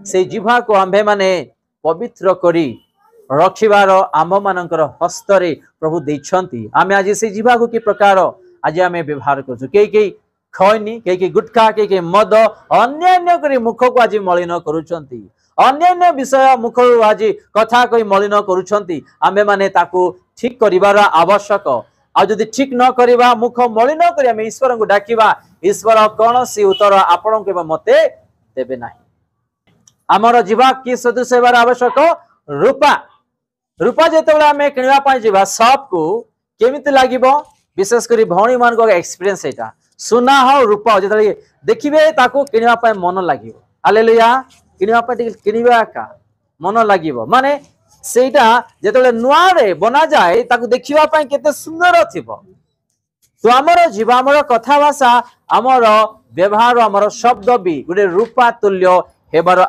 से जिभा को आम्भे माने पवित्र करी रखिबार आम मानकर हस्तरे प्रभु देइछंती। आमे आज से जिभा को कि प्रकार आज आमे व्यवहार करछु। कई खैनी कई गुटखा कई मद अन्य करी मुख को आज मलिन करूछंती। अन्य विषय मुख आज कथा कही मलिन करूछंती। आमे माने ताकू ठीक करिवार आवश्यक। आ जदि ठीक न करिवा मुख मलिन करी आमे ईश्वर को डाकिबा, ईश्वर कौन सी उत्तर आपण के मते देबे नाही। आमर जीवा कि सदृश हेबार आवश्यक रूपा। रूपा जेतेबेले आमे किनिबा पई जीवा सब को केमिति लागिबो, विशेष करी भौणी मान को एक्सपीरियंस एटा। सुना हो रूपा जेतेबेले देखिबे ताको किनिबा पई मन लागिबो। हालेलुया। किनिबा पई किनिबा का मन लागिबो माने सेटा जेतेबेले नुआ रे बना जाए ताको देखिबा पई केते सुंदर थिबो। तो आमर जीवा आमर कथा भाषा आमर व्यवहार आमर शब्द भी गोटे रूपा तुल्य हेबार